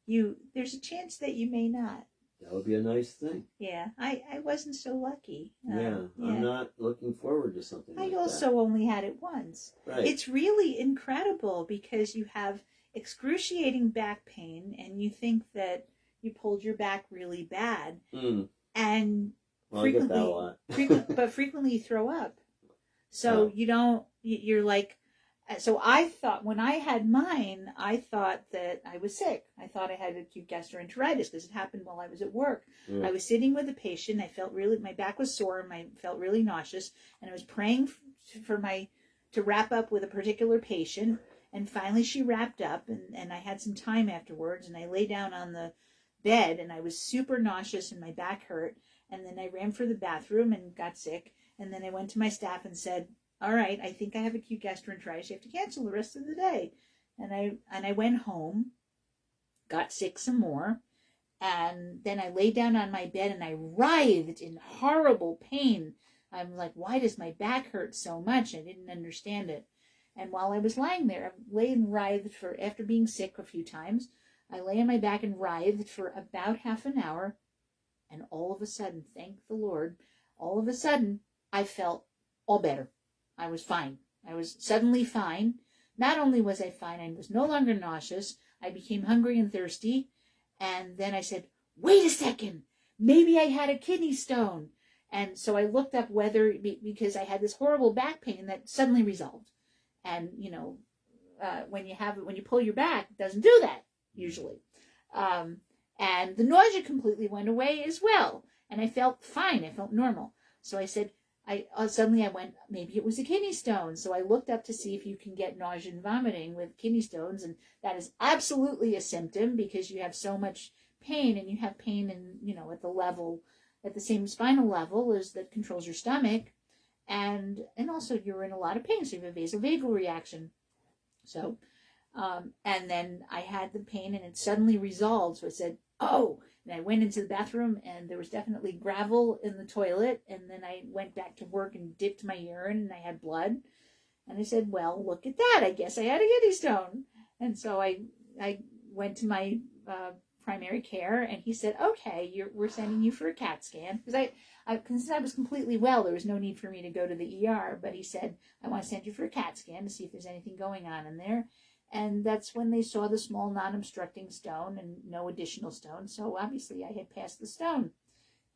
there's a chance that you may not. That would be a nice thing. Yeah, I wasn't so lucky. I'm not looking forward to something like that. I also only had it once. Right. It's really incredible because you have excruciating back pain and you think that you pulled your back really bad. And I get that a lot. frequently you throw up. So you're like, so I thought when I had mine, I thought that I was sick. I thought I had acute gastroenteritis because it happened while I was at work. I was sitting with a patient. I felt my back was sore and I felt really nauseous. And I was praying to wrap up with a particular patient. And finally she wrapped up and I had some time afterwards. And I lay down on the bed and I was super nauseous and my back hurt. And then I ran for the bathroom and got sick. And then I went to my staff and said, all right, I think I have acute gastroenteritis. You have to cancel the rest of the day. And I went home, got sick some more, and then I lay down on my bed and I writhed in horrible pain I'm like, why does my back hurt so much? I didn't understand it. And while I was lying there, I lay and writhed after being sick a few times, I lay on my back and writhed for about half an hour. And all of a sudden, thank the Lord, all of a sudden, I felt all better. I was fine. I was suddenly fine. Not only was I fine, I was no longer nauseous. I became hungry and thirsty. And then I said, wait a second, maybe I had a kidney stone. And so I looked up whether, because I had this horrible back pain that suddenly resolved. And, when you pull your back, it doesn't do that usually. And the nausea completely went away as well. And I felt fine. I felt normal. So I said, suddenly I went, maybe it was a kidney stone. So I looked up to see if you can get nausea and vomiting with kidney stones. And that is absolutely a symptom, because you have so much pain, and you have pain at the same spinal level as that controls your stomach. And also you're in a lot of pain. So you have a vasovagal reaction. So, and then I had the pain and it suddenly resolved. So I said, oh, and I went into the bathroom and there was definitely gravel in the toilet. And then I went back to work and dipped my urine and I had blood. And I said, well, look at that. I guess I had a kidney stone. And so I went to my primary care and he said, okay, we're sending you for a CAT scan. Because since I was completely well, there was no need for me to go to the ER. But he said, I want to send you for a CAT scan to see if there's anything going on in there. And that's when they saw the small non-obstructing stone and no additional stone. So obviously I had passed the stone.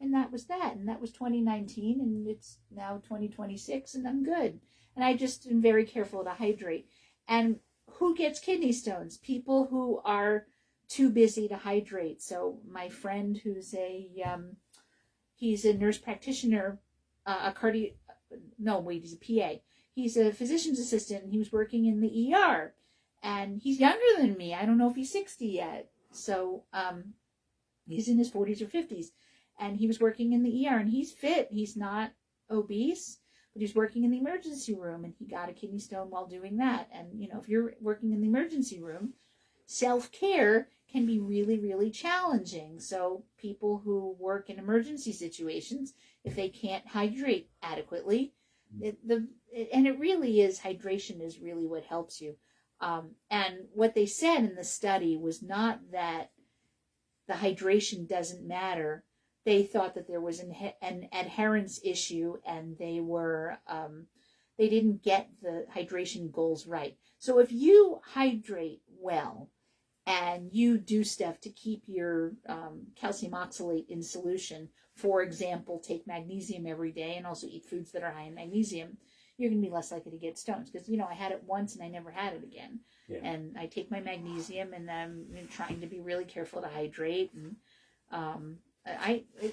And that was that. And that was 2019. And it's now 2026 and I'm good. And I just am very careful to hydrate. And who gets kidney stones? People who are too busy to hydrate. So my friend who's he's a nurse practitioner, he's a PA. He's a physician's assistant and he was working in the ER. And he's younger than me. I don't know if he's 60 yet. So he's in his 40s or 50s. And he was working in the ER. And he's fit. He's not obese. But he's working in the emergency room. And he got a kidney stone while doing that. And, if you're working in the emergency room, self-care can be really, really challenging. So people who work in emergency situations, if they can't hydrate adequately, hydration is really what helps you. And what they said in the study was not that the hydration doesn't matter. They thought that there was an adherence issue, and they didn't get the hydration goals right. So if you hydrate well and you do stuff to keep your calcium oxalate in solution, for example, take magnesium every day and also eat foods that are high in magnesium, you're going to be less likely to get stones. Because, I had it once and I never had it again. Yeah. And I take my magnesium and I'm trying to be really careful to hydrate. And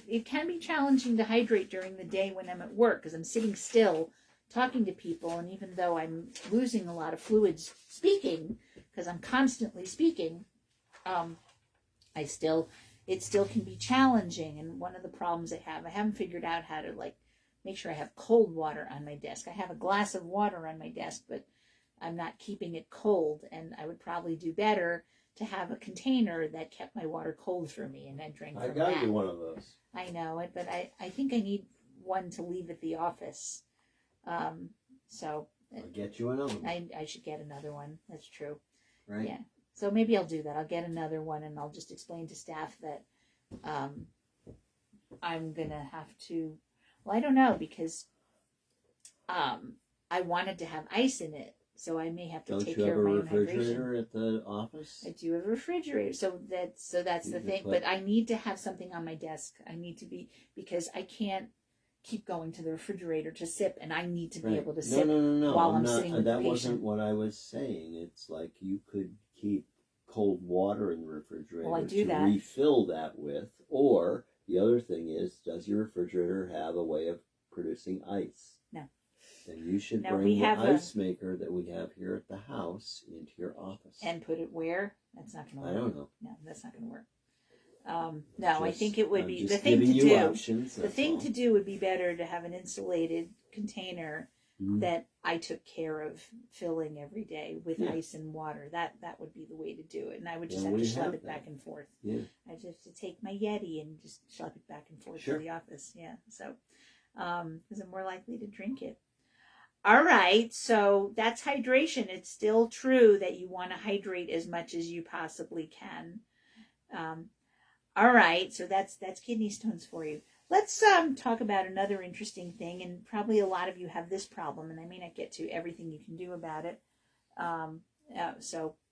it can be challenging to hydrate during the day when I'm at work, because I'm sitting still talking to people. And even though I'm losing a lot of fluids speaking, because I'm constantly speaking, it still can be challenging. And one of the problems I haven't figured out how to make sure I have cold water on my desk. I have a glass of water on my desk, but I'm not keeping it cold. And I would probably do better to have a container that kept my water cold for me, and I drank from that. I got you one of those. I know it, but I think I need one to leave at the office. So I'll get you another one. I should get another one. That's true. Right. Yeah. So maybe I'll do that. I'll get another one, and I'll just explain to staff that I'm going to have to, I don't know, because I wanted to have ice in it. So I may have to take care of my own hydration. Don't you have a refrigerator at the office? I do have a refrigerator. So that's the thing. But I need to have something on my desk. I need to be, because I can't keep going to the refrigerator to sip, and I need to be able to sip while I'm sitting with the patient. That wasn't what I was saying. It's like you could keep cold water in the refrigerator to refill that with. Or the other thing is, does your refrigerator have a way of producing ice? No. Then you should bring the ice maker that we have here at the house into your office. And put it where? That's not going to work. I don't know. No, that's not going to work. I think it would be the thing to do. Options, the thing to do would be better to have an insulated container that I took care of filling every day with ice and water. That would be the way to do it. And I would just have to schlep it back and forth. Yeah. I just have to take my Yeti and just schlep it back and forth to the office. Yeah. So, because I'm more likely to drink it. All right, so that's hydration. It's still true that you want to hydrate as much as you possibly can. All right, so that's kidney stones for you. Let's talk about another interesting thing, and probably a lot of you have this problem, and I may not get to everything you can do about it.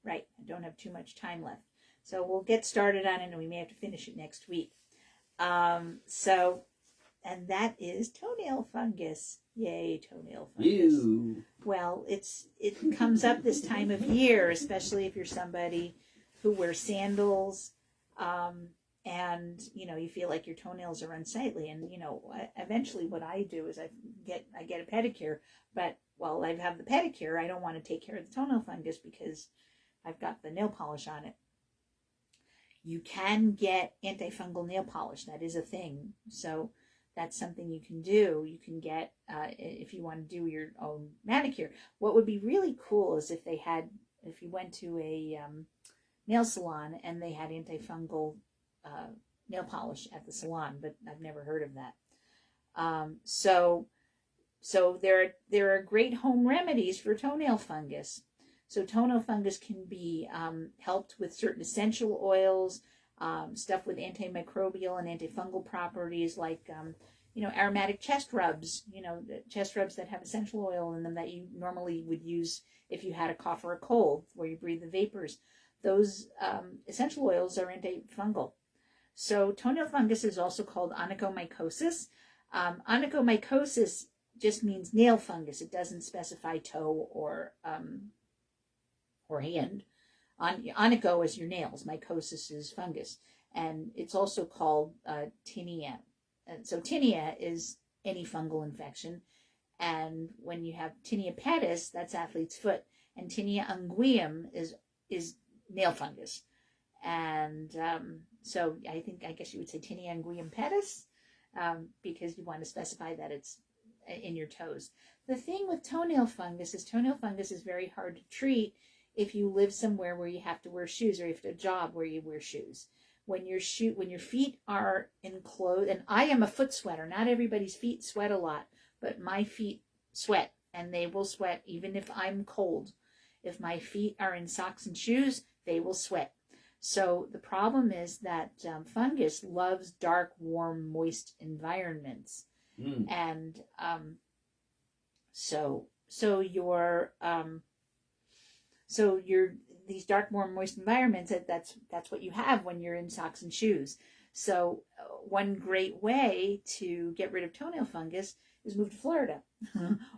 Right, I don't have too much time left. So we'll get started on it, and we may have to finish it next week. And that is toenail fungus. Yay, toenail fungus. Ew. Well, it comes up this time of year, especially if you're somebody who wears sandals, and you feel like your toenails are unsightly. And eventually, what I do is I get a pedicure. But while I have the pedicure, I don't want to take care of the toenail fungus because I've got the nail polish on it. You can get antifungal nail polish. That is a thing. So that's something you can do. You can get, if you want to do your own manicure. What would be really cool is if you went to a nail salon and they had antifungal nail polish at the salon, but I've never heard of that. So there are great home remedies for toenail fungus. So toenail fungus can be helped with certain essential oils, stuff with antimicrobial and antifungal properties like, aromatic chest rubs, the chest rubs that have essential oil in them that you normally would use if you had a cough or a cold where you breathe the vapors. Those essential oils are antifungal. So toenail fungus is also called onychomycosis. Onychomycosis just means nail fungus. It doesn't specify toe or hand. Onycho is your nails. Mycosis is fungus. And it's also called tinea. And so tinea is any fungal infection. And when you have tinea pedis, that's athlete's foot. And tinea unguium is nail fungus. And so I guess you would say tinea unguium pedis because you want to specify that it's in your toes. The thing with toenail fungus is very hard to treat if you live somewhere where you have to wear shoes or if you have a job where you wear shoes. When your feet are enclosed, and I am a foot sweater. Not everybody's feet sweat a lot, but my feet sweat, and they will sweat even if I'm cold. If my feet are in socks and shoes, they will sweat. So the problem is that fungus loves dark, warm, moist environments. And so these dark, warm, moist environments, that's what you have when you're in socks and shoes. So one great way to get rid of toenail fungus is move to Florida,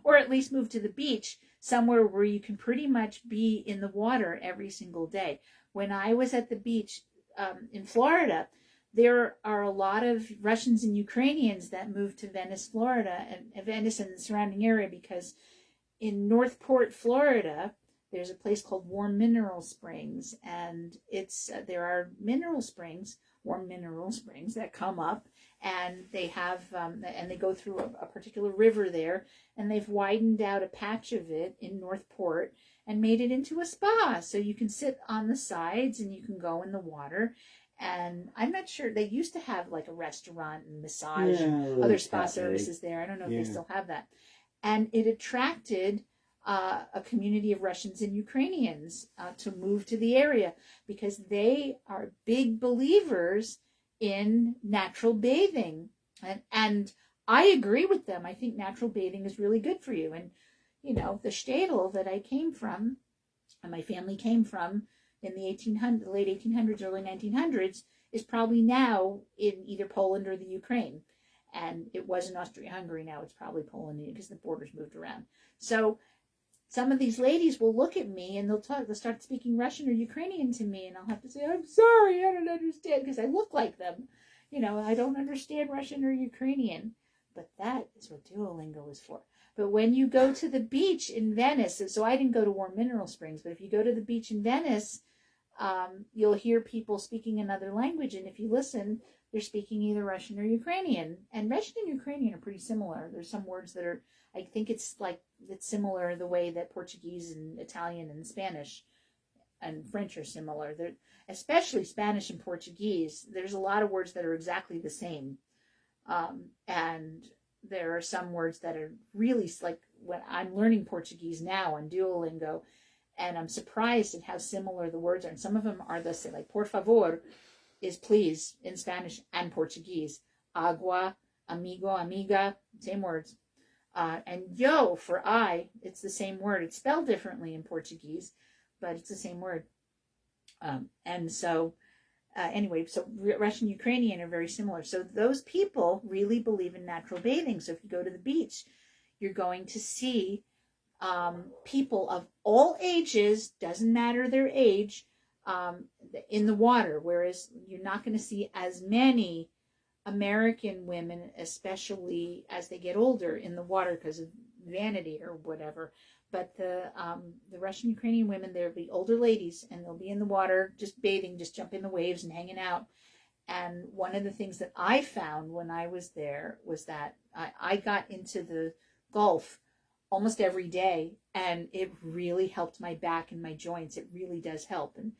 or at least move to the beach, somewhere where you can pretty much be in the water every single day. When I was at the beach in Florida, there are a lot of Russians and Ukrainians that moved to Venice, Florida, and Venice and the surrounding area, because in Northport, Florida, there's a place called Warm Mineral Springs, and there are warm mineral springs that come up, and they have and they go through a particular river there, and they've widened out a patch of it in Northport and made it into a spa, so you can sit on the sides and you can go in the water. And I'm not sure, they used to have like a restaurant and massage and other spa services there. I don't know if they still have that. And it attracted a community of Russians and Ukrainians to move to the area because they are big believers in natural bathing. And I agree with them. I think natural bathing is really good for you. And, the shtetl that I came from, and my family came from in the late 1800s, early 1900s, is probably now in either Poland or the Ukraine. And it was in Austria-Hungary. Now it's probably Poland because the borders moved around. So some of these ladies will look at me and they'll start speaking Russian or Ukrainian to me, and I'll have to say, I'm sorry, I don't understand, because I look like them. I don't understand Russian or Ukrainian. But that is what Duolingo is for. But when you go to the beach in Venice, so I didn't go to Warm Mineral Springs, but if you go to the beach in Venice, you'll hear people speaking another language, and if you listen, they're speaking either Russian or Ukrainian. And Russian and Ukrainian are pretty similar. There's some words that are, I think it's similar the way that Portuguese and Italian and Spanish and French are similar. They're, especially Spanish and Portuguese, there's a lot of words that are exactly the same. And there are some words that are really like when I'm learning Portuguese now on Duolingo, and I'm surprised at how similar the words are. And some of them are the same, like por favor is please in Spanish and Portuguese. Agua, amigo, amiga, same words. And yo for I, it's the same word. It's spelled differently in Portuguese, but it's the same word. And so anyway, so Russian and Ukrainian are very similar. So those people really believe in natural bathing. So if you go to the beach, you're going to see people of all ages, doesn't matter their age, in the water, whereas you're not going to see as many American women, especially as they get older, in the water because of vanity or whatever. But the Russian Ukrainian women, they'll be older ladies, and they'll be in the water just bathing, just jumping the waves and hanging out. And one of the things that I found when I was there was that I got into the Gulf almost every day, and it really helped my back and my joints. It really does help. And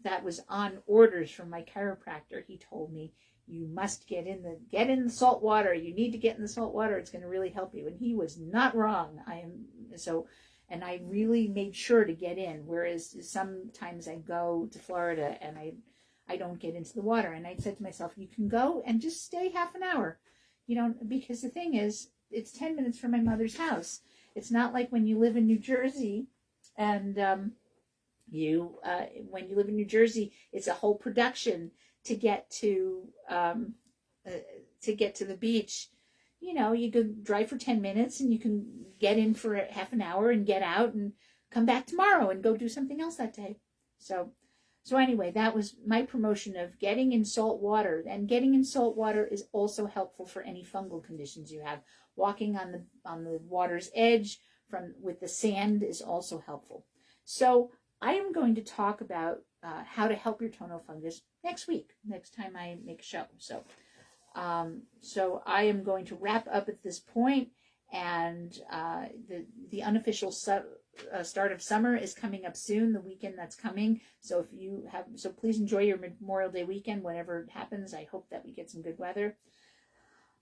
that was on orders from my chiropractor. He told me, you must get in the salt water. You need to get in the salt water. It's going to really help you. And he was not wrong. And I really made sure to get in. Whereas sometimes I go to Florida and I don't get into the water. And I said to myself, you can go and just stay half an hour, because the thing is, it's 10 minutes from my mother's house. It's not like when you live in New Jersey, and when you live in New Jersey, it's a whole production to get to the beach. You could drive for 10 minutes and you can get in for half an hour and get out and come back tomorrow and go do something else that day. So anyway, that was my promotion of getting in salt water. And getting in salt water is also helpful for any fungal conditions you have. Walking on the water's edge with the sand is also helpful. So I am going to talk about how to help your toenail fungus next time I make a show. So I am going to wrap up at this point, and the unofficial start of summer is coming up soon, the weekend that's coming. So please enjoy your Memorial Day weekend, whenever it happens. I hope that we get some good weather.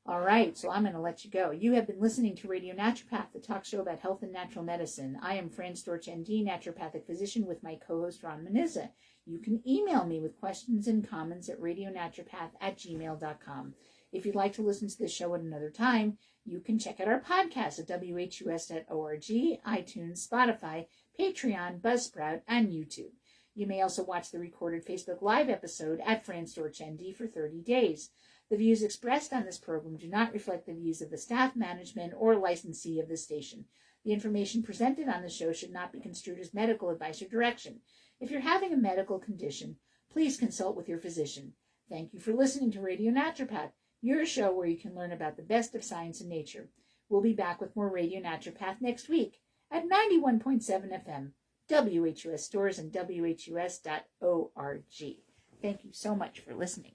All right, so I'm going to let you go. You have been listening to Radio Naturopath, the talk show about health and natural medicine. I am Fran Storch, MD, naturopathic physician, with my co-host Ron Menizza. You can email me with questions and comments at radionaturopath@gmail.com. If you'd like to listen to this show at another time, you can check out our podcast at whus.org, iTunes, Spotify, Patreon, Buzzsprout, and YouTube. You may also watch the recorded Facebook Live episode at Fran Storch, MD, for 30 days. The views expressed on this program do not reflect the views of the staff, management, or licensee of this station. The information presented on the show should not be construed as medical advice or direction. If you're having a medical condition, please consult with your physician. Thank you for listening to Radio Naturopath, your show where you can learn about the best of science and nature. We'll be back with more Radio Naturopath next week at 91.7 FM, WHUS stores, and WHUS.org. Thank you so much for listening.